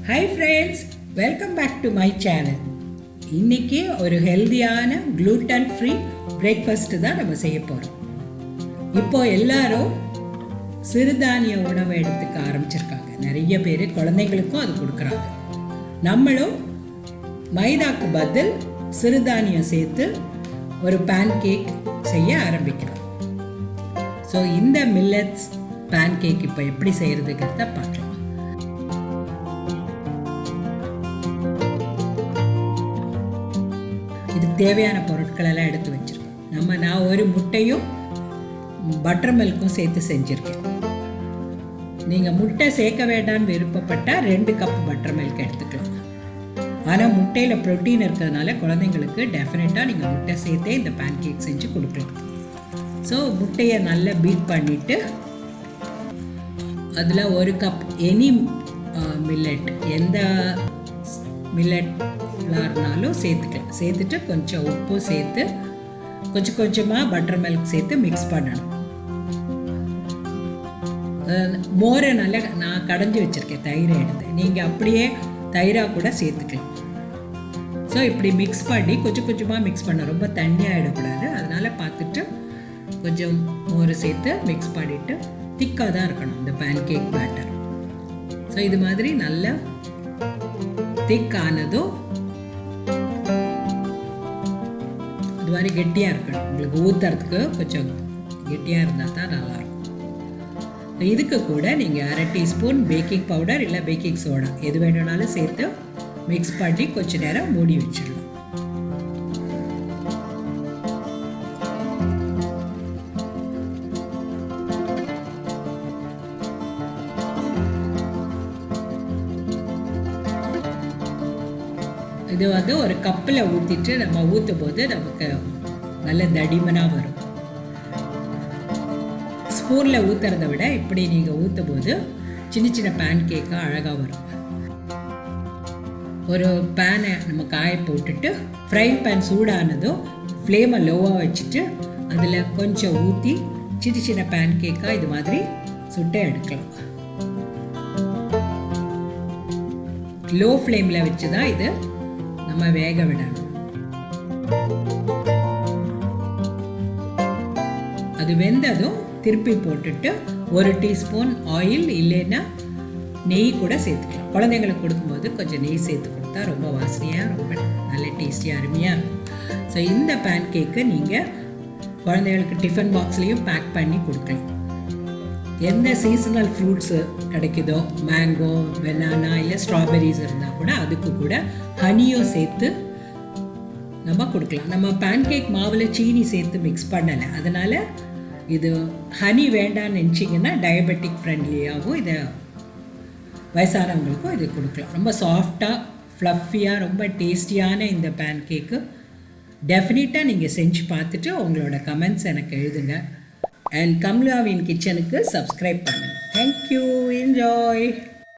Hi friends, welcome back to my channel. இன்னைக்கு ஒரு ஹெல்தியான gluten free breakfast தான் நம்ம செய்ய போறோம். இப்போ எல்லாரும் சிறுதானிய உணவு எடுத்துக்க ஆரம்பிச்சிருக்காங்க. நிறைய பேர் குழந்தைகளுக்கும் அது கொடுக்கறாங்க. நம்மளும் மைதாக்கு பதில் சிறுதானியம் சேர்த்து ஒரு pancake செய்ய ஆரம்பிக்கிறோம். ஸோ இந்த மில்லட்ஸ் pancake இப்போ எப்படி செய்யறதுங்கிறத பார்க்கலாம். இதுக்கு தேவையான பொருட்கள் எல்லாம் எடுத்து வச்சிருக்கோம். நான் ஒரு முட்டையும் பட்டர் மில்க்கும் சேர்த்து செஞ்சுருக்கேன். நீங்கள் முட்டை சேர்க்க வேண்டான்னு விருப்பப்பட்டால் 2 கப் பட்டர் மில்க் எடுத்துக்கலாம். ஆனால் முட்டையில் ப்ரோட்டீன் இருக்கிறதுனால குழந்தைங்களுக்கு டெஃபினட்டாக நீங்கள் முட்டை சேர்த்தே இந்த பேன்கேக் செஞ்சு கொடுக்கலாம். ஸோ முட்டையை நல்லா பீட் பண்ணிவிட்டு அதில் 1 கப் எனி மில்லட், எந்த மில்லட் ஃப்ளார்னாலும் சேர்த்துக்கலாம். சேர்த்துட்டு கொஞ்சம் உப்பு சேர்த்து கொஞ்சமாக பட்டர் மில்க் சேர்த்து மிக்ஸ் பண்ணணும். மோரை நல்லா நான் கடைஞ்சி வச்சுருக்கேன், தயிரை எடுத்து. நீங்கள் அப்படியே தயிராக கூட சேர்த்துக்கலாம். ஸோ இப்படி மிக்ஸ் பண்ணி கொஞ்சமாக மிக்ஸ் பண்ண, ரொம்ப தண்ணியாக ஆகிடக்கூடாது. அதனால் பார்த்துட்டு கொஞ்சம் மோரை சேர்த்து மிக்ஸ் பண்ணிவிட்டு திக்காக தான் இருக்கணும் இந்த பேன்கேக் பேட்டர். ஸோ இது மாதிரி நல்லா திக் ஆனதும் இது மாதிரி கெட்டியாக இருக்கணும். உங்களுக்கு ஊற்றுறதுக்கு கொஞ்சம் கெட்டியாக இருந்தால் தான் நல்லாயிருக்கும். இதுக்கு கூட நீங்கள் 1/2 டீஸ்பூன் பேக்கிங் பவுடர் இல்லை பேக்கிங் சோடா எது வேணும்னாலும் சேர்த்து மிக்ஸ் பண்ணி கொஞ்சம் நேரம் மூடி வச்சிடலாம். இது ஒரு கப்பில் ஊற்றிட்டு நம்ம ஊற்றும் போது நமக்கு நல்ல தடிமனாக வரும். ஸ்பூனில் ஊற்றுறத விட இப்படி நீங்கள் ஊற்றும் போது சின்ன பேன்கேக்காக அழகாக வரும். ஒரு பேனை நம்ம காய போட்டுட்டு ஃப்ரை பேன் சூடானதும் ஃப்ளேமை லோவாக வச்சுட்டு அதில் கொஞ்சம் ஊற்றி சின்ன பேன்கேக்காக இது மாதிரி சுட்டை எடுக்கலாம். லோ ஃப்ளேமில் வச்சு தான் இது நம்ம வேக விடணும். அது வெந்ததும் திருப்பி போட்டுட்டு 1 டீஸ்பூன் ஆயில் இல்லைன்னா நெய் கூட சேர்த்துக்கலாம். குழந்தைங்களுக்கு கொடுக்கும்போது கொஞ்சம் நெய் சேர்த்து கொடுத்தா ரொம்ப வாசனையாக, ரொம்ப நல்ல டேஸ்டியாக அருமையாக இருக்கும். ஸோ இந்த பேன்கேக்கை நீங்கள் குழந்தைங்களுக்கு டிஃபன் பாக்ஸ்லேயும் பேக் பண்ணி கொடுக்கலாம். எந்த சீசனல் ஃப்ரூட்ஸு கிடைக்குதோ, மேங்கோ, பனானா இல்லை ஸ்ட்ராபெரிஸ் இருந்தால் கூட அதுக்கு கூட ஹனியும் சேர்த்து நம்ம கொடுக்கலாம். நம்ம பேன்கேக் மாவில் சீனி சேர்த்து மிக்ஸ் பண்ணலை, அதனால் இது ஹனி வேண்டான்னு நினச்சிங்கன்னா டயபெட்டிக் ஃப்ரெண்ட்லியாகவும் இதை வயசானவங்களுக்கும் இது கொடுக்கலாம். ரொம்ப சாஃப்டாக ஃப்ளஃபியாக ரொம்ப டேஸ்டியான இந்த பேன்கேக்கு டெஃபினட்டாக நீங்கள் செஞ்சு பார்த்துட்டு உங்களோட கமெண்ட்ஸ் எனக்கு எழுதுங்க. And Kamalawin Kitchen க்கு subscribe பண்ணுங்க. Thank you. Enjoy.